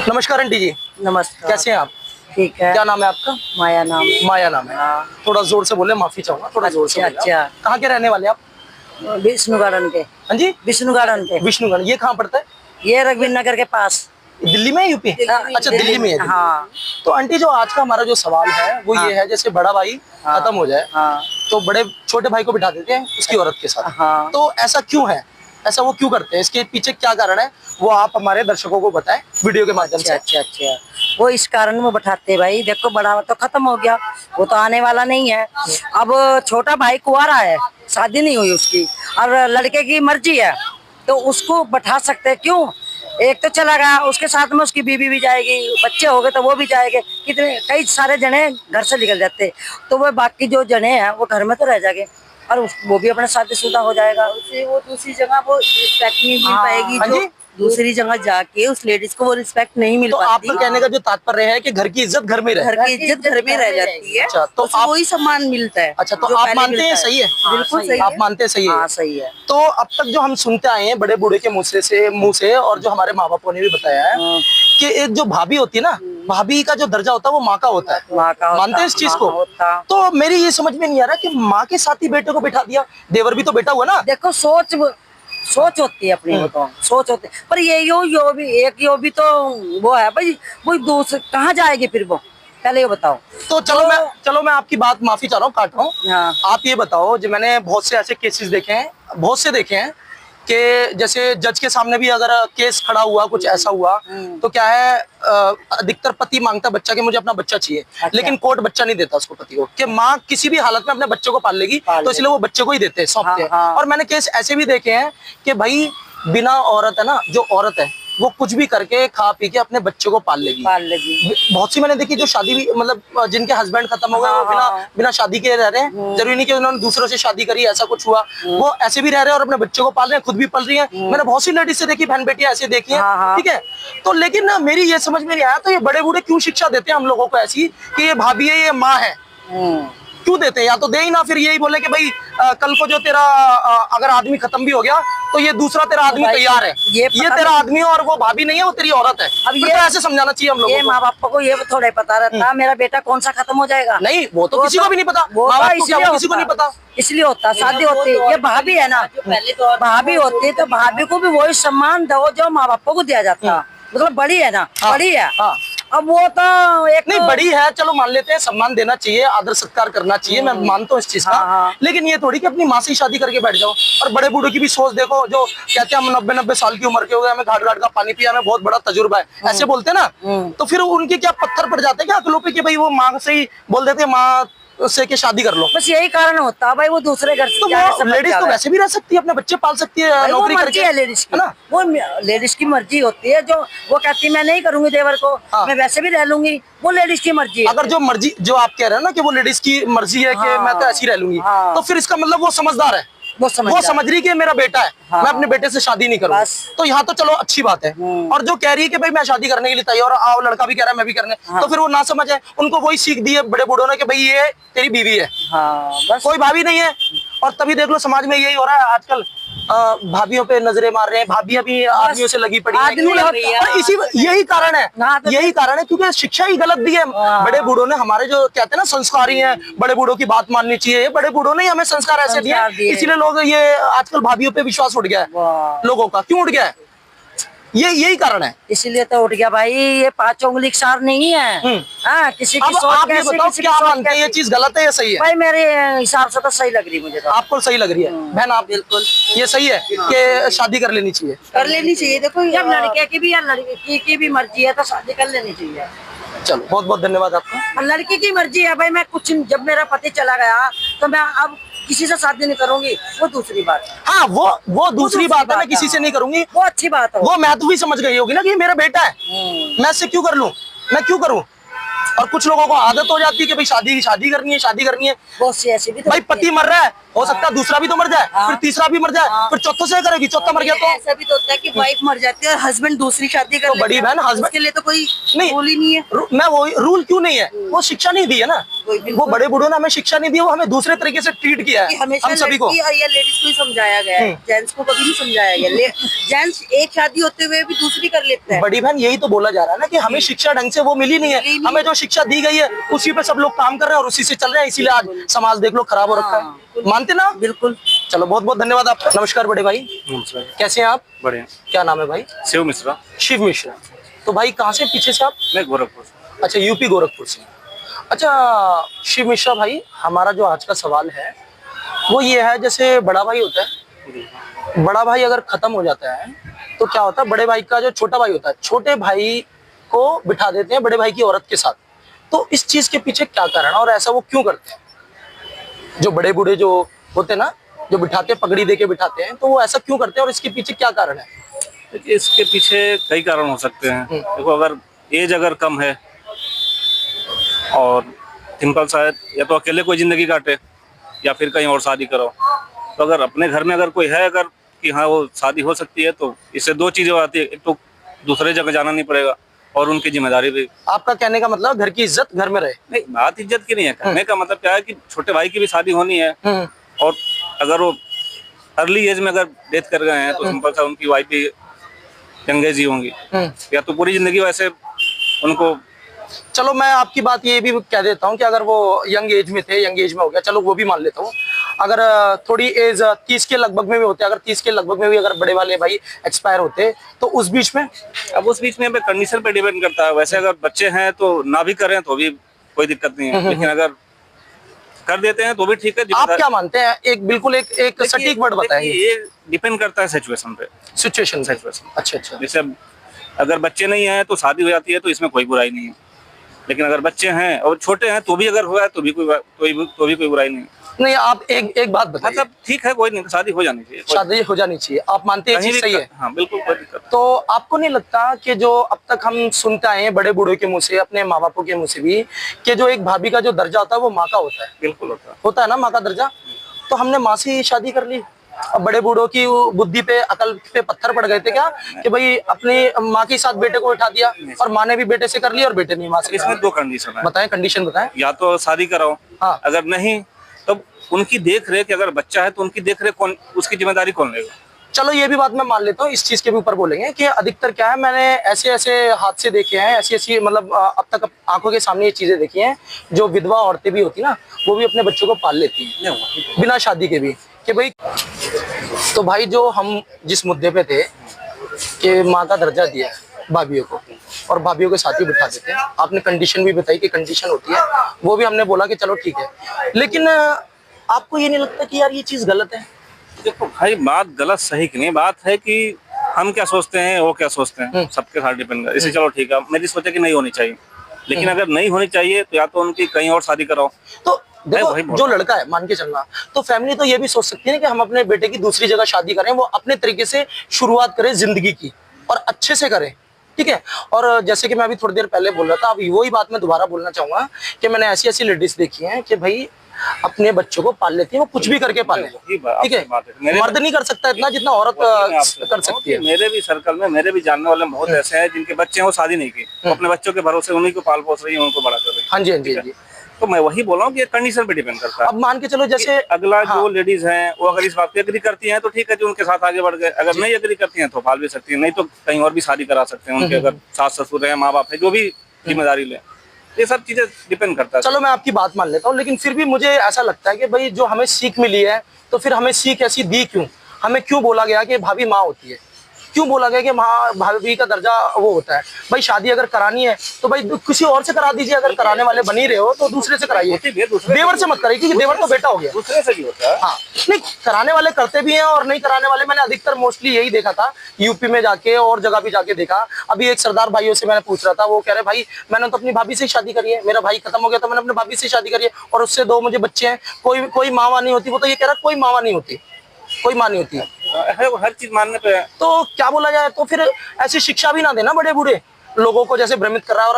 नमस्कार आंटी जी। नमस्कार। कैसे हैं आप? ठीक है। क्या नाम है आपका? माया नाम है। माया नाम है। हाँ। थोड़ा जोर से बोले, माफी चाहूंगा, थोड़ा जोर से बोले। अच्छा। कहाँ के रहने वाले आप? विष्णु गार्डन के। हाँ जी, विष्णु गार्डन के। विष्णुगढ़। ये कहाँ पड़ता है? ये रघुवीर नगर के पास। दिल्ली में है, यूपी? अच्छा, दिल्ली में है। दिल्ली। हाँ। तो आंटी, जो आज का हमारा जो सवाल है वो ये है, जैसे बड़ा भाई खत्म हो जाए हाँ। तो बड़े छोटे भाई को बिठा देते हैं उसकी औरत के साथ। हाँ। तो ऐसा क्यों है? ऐसा वो क्यों करते हैं? इसके पीछे क्या कारण है, वो आप हमारे दर्शकों को बताएं वीडियो के माध्यम से। अच्छा। वो इस कारण में बैठाते भाई, देखो बड़ा तो खत्म हो गया, वो तो आने वाला नहीं है। अब छोटा भाई कुंवारा है, शादी नहीं हुई उसकी, और लड़के की मर्जी है तो उसको बैठा सकते हैं। क्यों? एक तो चला गया, उसके साथ में उसकी बीवी भी जाएगी, बच्चे हो गए तो वो भी जाएंगे। कितने कई सारे जने घर से निकल जाते, तो वो बाकी जो जने हैं वो घर में तो रह जाएंगे, और वो भी अपने शादीशुदा हो जाएगा। उसे वो दूसरी जगह वो रिस्पेक्ट नहीं मिल पाएगी। हाँ जो जी। दूसरी जगह जाके उस लेडीज को वो रिस्पेक्ट नहीं मिल तो पाती। आपका कहने का जो तात्पर्य है कि घर की इज्जत घर में रहे। घर की इज्जत घर में रह जाती है। अच्छा, तो उसे आप वही सम्मान मिलता है। अच्छा, तो जो आप पहले मानते हैं मिलता सही है? बिल्कुल सही आप है। मानते हैं सही है? हाँ सही है। तो अब तक जो हम सुनते आए हैं बड़े बूढ़े के मुंह से और जो हमारे माँ बापों ने भी बताया है कि एक जो भाभी होती है ना, भाभी का जो दर्जा होता है वो माँ का होता है। माँ का होता, मानते हैं इस चीज हाँ, को? होता। तो मेरी ये समझ में नहीं आ रहा कि माँ के साथ ही बेटे को बिठा दिया। देवर भी तो बेटा हुआ ना। देखो सोच होती है अपनी, वो तो सोच होती है, पर यो भी तो वो है भाई। वो दूसरे कहाँ जाएगी फिर वो, पहले ये बताओ। तो चलो मैं आपकी बात माफी चाह रहा हूँ, काट रहा हूँ। हाँ। आप ये बताओ, जो मैंने बहुत से ऐसे केसेस देखे हैं, बहुत से देखे हैं कि जैसे जज के सामने भी अगर केस खड़ा हुआ, कुछ ऐसा हुआ, तो क्या है, अधिकतर पति मांगता बच्चा कि मुझे अपना बच्चा चाहिए। अच्छा। लेकिन कोर्ट बच्चा नहीं देता उसको, पति को, कि माँ किसी भी हालत में अपने बच्चे को पाल लेगी, तो इसलिए वो बच्चे को ही देते हैं, सौंपते हैं। हाँ। और मैंने केस ऐसे भी देखे हैं कि भाई बिना औरत है ना, जो औरत है वो कुछ भी करके खा पी के अपने बच्चे को पाल लेगी। बहुत सी मैंने देखी जो शादी भी, मतलब जिनके हस्बैंड खत्म हो गए, वो बिना शादी के रह रहे हैं। जरूरी नहीं कि उन्होंने दूसरों से शादी करी, ऐसा कुछ हुआ, वो ऐसे भी रह रहे हैं और अपने बच्चों को पाल रहे हैं, खुद भी पल रही हैं। मैंने बहुत सी लेडीज से देखी, बहन बेटियां ऐसे देखी हैं, ठीक है। तो लेकिन ना मेरी ये समझ में नहीं आया, तो ये बड़े बूढ़े क्यों शिक्षा देते हैं हम लोगों को ऐसी कि ये भाभी है, ये माँ है? क्यों देते हैं? या तो दे ही ना, फिर यही बोले कि भाई कल को जो तेरा अगर आदमी खत्म भी हो गया तो ये दूसरा तेरा आदमी तैयार है, ये तेरा आदमी और वो भाभी नहीं है, वो तेरी औरत है। अब ये तो ऐसे समझाना चाहिए हम लोगों को। माँ बाप को ये थोड़ा पता रहता है मेरा बेटा कौन सा खत्म हो जाएगा। नहीं, वो तो किसी को भी नहीं पता, माँ बाप को क्या, वो किसी को नहीं पता। इसलिए होता, शादी होती है, ये भाभी है ना, भाभी होती है तो भाभी को भी वही सम्मान दो जो माँ बापों को दिया जाता। मतलब बड़ी है ना, बड़ी है। अब वो तो एक नहीं, बड़ी है, चलो मान लेते हैं, सम्मान देना चाहिए, आदर सत्कार करना चाहिए, मैं मानता हूँ इस चीज का। लेकिन ये थोड़ी कि अपनी माँ से शादी करके बैठ जाओ। और बड़े बूढ़ों की भी सोच देखो, जो कहते हैं हम 90-90 साल की उम्र के हो गए, हमें घाट घाट का पानी पिया, हमें बहुत बड़ा तजुर्बा है, ऐसे बोलते हैं ना। तो फिर उनके क्या पत्थर पड़ जाते हैं क्या अकलों पे कि भाई वो माँ से ही बोल देते हैं, माँ उससे के शादी कर लो। बस यही कारण होता है भाई, वो दूसरे घर से तो लेडीज तो वैसे भी रह सकती है, अपने बच्चे पाल सकती है, नौकरी करके, है लेडीज की, ना। वो लेडीज की मर्जी होती है। जो वो कहती है मैं नहीं करूंगी देवर को, मैं वैसे भी रह लूंगी, वो लेडीज की मर्जी है। अगर जो मर्जी, जो आप कह रहे हैं ना कि वो लेडीज की मर्जी है कि मैं तो ऐसी रह लूंगी, तो फिर इसका मतलब वो समझदार है, वो समझ रही कि मेरा बेटा है, मैं अपने बेटे से शादी नहीं करूंगा। तो यहाँ तो चलो अच्छी बात है। और जो कह रही है कि भाई मैं शादी करने के लिए तैयार, और लड़का भी कह रहा है मैं भी करने, तो फिर वो ना समझ है, उनको वही सीख दी है बड़े बूढ़ों ने कि भाई ये तेरी बीवी है, बस कोई भाभी नहीं है। और तभी देख लो समाज में यही हो रहा है आजकल, भाभियों पे नजरें मार रहे हैं, भाभियां भी आदमियों से लगी पड़ी है। और इसी यही कारण है क्योंकि शिक्षा ही गलत दी है बड़े बूढ़ों ने। हमारे जो कहते हैं ना संस्कारी हैं, बड़े बूढ़ों की बात माननी चाहिए, बड़े बूढ़ों ने हमें संस्कार ऐसे दिए, इसीलिए लोग ये आजकल भाभियों पे विश्वास उठ गया है लोगों का। क्यों उठ गया है? यही कारण है, इसीलिए तो उठ गया भाई। ये 5 उंगली सार नहीं है। किसी की सोच आप ये कैसी, बताओ किसी क्या की सोच मानते हैं, ये कैसी? चीज गलत है या सही है? भाई मेरे हिसाब से तो सही लग रही मुझे तो। आपको सही लग रही है बहन? आप बिल्कुल ये सही है कि शादी कर लेनी चाहिए? कर लेनी चाहिए। देखो जब लड़के की भी या लड़की की भी मर्जी है तो शादी कर लेनी चाहिए। चलो, बहुत बहुत धन्यवाद आपका। लड़की की मर्जी है भाई, मैं कुछ जब मेरा पति चला गया तो मैं अब किसी से शादी नहीं करूंगी, वो दूसरी बात। हाँ, वो दूसरी बात है, मैं किसी से नहीं करूंगी, वो अच्छी बात है। वो मैं तो भी समझ गई होगी ना कि मेरा बेटा है, मैं इससे क्यों कर लूं, मैं क्यों करूं। और कुछ लोगों को आदत हो जाती है कि भाई शादी करनी है। बहुत सी ऐसी भी तो भाई पति मर रहा है, हो सकता है दूसरा भी तो मर जाए, फिर तीसरा भी मर जाए, फिर चौथा से करेगी, चौथा मर गया तो ऐसा भी तो होता है कि वाइफ मर जाती है और हस्बैंड दूसरी शादी कर तो बड़ी बहन हस्बैंड के लिए तो कोई नहीं, रूल ही नहीं है। मैं वो रूल क्यों नहीं है, वो शिक्षा नहीं दी है ना। वो बड़े बूढ़ों ने हमें शिक्षा नहीं दी, वो हमें दूसरे तरीके से ट्रीट किया है हम सभी को। या लेडीज को ही समझाया गया है, जेंट्स को कभी नहीं समझाया गया। जेंट्स एक शादी होते हुए भी दूसरी कर लेते हैं। बड़ी बहन यही तो बोला जा रहा है ना कि हमें शिक्षा ढंग से वो मिली नहीं है, हमें जो शिक्षा दी गई है उसी पे सब लोग काम कर रहे हैं और उसी से चल रहे हैं, इसीलिए आज समाज देख लो खराब हो रखा है। मानते ना? बिल्कुल। चलो बहुत बहुत धन्यवाद आपका। नमस्कार बड़े भाई, कैसे हैं आप? बढ़िया। क्या नाम है भाई? शिव मिश्रा। शिव मिश्रा। तो भाई कहाँ से पीछे से आप? मैं गोरखपुर से। अच्छा, यूपी गोरखपुर से। अच्छा शिव मिश्रा भाई, हमारा जो आज का सवाल है वो ये है, जैसे बड़ा भाई होता है, बड़ा भाई अगर खत्म हो जाता है तो क्या होता है, बड़े भाई का जो छोटा भाई होता है, छोटे भाई को बिठा देते हैं बड़े भाई की औरत के साथ। तो इस चीज के पीछे क्या कारण है और ऐसा वो क्यों करते हैं? जो बड़े बूढ़े जो होते हैं ना, जो बिठाते हैं, पगड़ी दे के बिठाते हैं, तो वो ऐसा क्यों करते हैं और इसके पीछे क्या कारण है? देखिए, इसके पीछे कई कारण हो सकते हैं। देखो, अगर एज अगर कम है और सिंपल शायद या तो अकेले कोई जिंदगी काटे या फिर कहीं और शादी करो, तो अगर अपने घर में अगर कोई है अगर कि हाँ वो शादी हो सकती है, तो इससे दो चीजें आती है। एक तो दूसरे जगह जाना नहीं पड़ेगा और उनकी जिम्मेदारी भी। आपका कहने का मतलब घर की इज्जत घर में रहे? नहीं, बात इज्जत की नहीं है। कहने का मतलब क्या है कि छोटे भाई की भी शादी होनी है और अगर वो अर्ली एज में अगर डेथ कर गए हैं तो सिंपल सा उनकी वाइफ भी यंग एज ही होंगी या तो पूरी जिंदगी वैसे उनको। चलो मैं आपकी बात ये भी कह देता हूँ कि अगर वो यंग एज में थे, यंग एज में हो गया, चलो वो भी मान लेता हूँ। अगर थोड़ी एज 30 के लगभग में भी होते, अगर 30 के लगभग में भी अगर बड़े वाले भाई एक्सपायर होते तो उस बीच में, अब उस बीच में कंडीशन पे डिपेंड करता है। वैसे अगर बच्चे हैं तो ना भी करें तो भी कोई दिक्कत नहीं है, लेकिन अगर कर देते हैं तो भी ठीक है। आप क्या मानते हैं? एक बिल्कुल एक सटीक वर्ड बताइए। ये डिपेंड करता है सिचुएशन पे। सिचुएशन। अच्छा। अच्छा। जैसे अगर बच्चे नहीं है तो शादी हो जाती है तो इसमें कोई बुराई नहीं है, लेकिन अगर बच्चे हैं और छोटे हैं तो भी अगर हुआ है तो भी कोई बुराई नहीं। नहीं, आप एक बात बताइए। मतलब ठीक है, कोई नहीं, शादी हो जानी चाहिए। शादी हो जानी चाहिए, आप मानते हैं चीज सही है? हाँ बिल्कुल, कोई दिक्कत। तो आपको नहीं लगता कि जो अब तक हम सुनते आए हैं बड़े बूढ़ों के मुंह से, अपने माँ बापों के मुंह से भी, कि जो एक भाभी का जो दर्जा होता है वो माँ का होता है? बिल्कुल होता है ना माँ का दर्जा। तो हमने माँ से ही शादी कर ली, अब बड़े बूढ़ों की बुद्धि पे, अकल पे पत्थर पड़ गए थे क्या कि भाई अपनी माँ के साथ बेटे को बिठा दिया और माँ ने भी बेटे से कर लिया और बेटे ने माँ से? इसमें दो कंडीशन है। बताएं, कंडीशन बताएं। या तो शादी कराओ, हाँ। अगर नहीं तो उनकी देख रेख, अगर बच्चा है तो उनकी देख रेख कौन, उसकी जिम्मेदारी कौन लेगा? चलो ये भी बात मैं मान लेता हूँ, इस चीज के भी ऊपर बोलेंगे कि अधिकतर क्या है, मैंने ऐसे ऐसे हादसे देखे हैं, ऐसी ऐसी मतलब अब तक आंखों के सामने ये चीजें देखी हैं, जो विधवा औरतें भी होती ना, वो भी अपने बच्चों को पाल लेती हैं बिना शादी के भी, कि भाई। तो भाई जो हम जिस मुद्दे पे थे कि माँ का दर्जा दिया है भाभीियों को और भाभीियों के साथ ही बिठा देते हैं, आपने कंडीशन भी बताई कि कंडीशन होती है, वो भी हमने बोला कि चलो ठीक है, लेकिन आपको ये नहीं लगता कि यार ये चीज गलत है? देखो भाई, बात गलत सही की नहीं, बात है कि हम क्या सोचते हैं वो क्या सोचते हैं, सबके साथ डिपेंड करता है। इसे चलो ठीक है, मेरी सोच है कि नहीं होनी चाहिए, लेकिन अगर नहीं होनी चाहिए तो या तो उनकी कहीं और शादी कराओ। तो देखो जो लड़का है, मान के चलना, तो फैमिली तो ये भी सोच सकती है कि हम अपने बेटे की दूसरी जगह शादी करें, वो अपने तरीके से शुरुआत करें जिंदगी की और अच्छे से करें, ठीक है। और जैसे कि मैं अभी थोड़ी देर पहले बोल रहा था, अब वही बात मैं दोबारा बोलना चाहूंगा कि मैंने ऐसी ऐसी लेडीज देखी हैं कि भाई अपने बच्चों को पाल लेती है, वो कुछ भी करके पाले, ठीक है। मर्द नहीं कर सकता इतना जितना औरत कर सकती है। मेरे भी सर्कल में, मेरे भी जानने वाले बहुत ऐसे हैं जिनके बच्चे हैं, वो शादी नहीं की, अपने बच्चों के भरोसे उन्हीं को पाल पोस रही है, उनको बड़ा कर रही है। हाँ जी, हाँ जी, हाँ जी। तो मैं वही बोल रहा हूँ कि कंडीशन पे डिपेंड करता है। अब मान के चलो जैसे अगला जो लेडीज हैं वो अगर इस बात पे एग्री करती हैं तो ठीक है जी, उनके साथ आगे बढ़ गए। अगर नहीं एग्री करती हैं तो पाल भी सकती हैं, नहीं तो कहीं और भी शादी करा सकते हैं। उनके अगर सास ससुर है, माँ बाप है, जो भी जिम्मेदारी ले, ये सब चीजें डिपेंड करता है। चलो मैं आपकी बात मान लेता हूँ, लेकिन फिर भी मुझे ऐसा लगता है कि भाई जो हमें सीख मिली है, तो फिर हमें सीख ऐसी दी क्यों? हमें क्यों बोला गया कि भाभी माँ होती है? क्यों बोला गया कि माँ भाभी का दर्जा वो होता है? भाई शादी अगर करानी है तो भाई किसी और से करा दीजिए, अगर कराने वाले बन ही रहे हो तो दूसरे से कराइए, देवर से मत कराइए, क्योंकि देवर तो बेटा हो गया। दूसरे से भी होता है। हाँ, नहीं कराने वाले करते भी हैं और नहीं कराने वाले, मैंने अधिकतर मोस्टली यही देखा था, यूपी में जाके और जगह भी जाके देखा। अभी एक सरदार भाइयों से मैंने पूछ रहा था, वो कह रहे भाई मैंने तो अपनी भाभी से शादी करी है, मेरा भाई खत्म हो गया तो मैंने अपनी भाभी से शादी करी है और उससे 2 मुझे बच्चे हैं, कोई माँ नहीं होती। वो तो ये कह रहा कोई माँ नहीं होती, कोई माँ नहीं होती है, हर चीज मानने पे है। तो क्या बोला जाए, तो फिर ऐसी शिक्षा भी ना देना बड़े बूढ़े लोगों को जैसे भ्रमित कर रहा है। और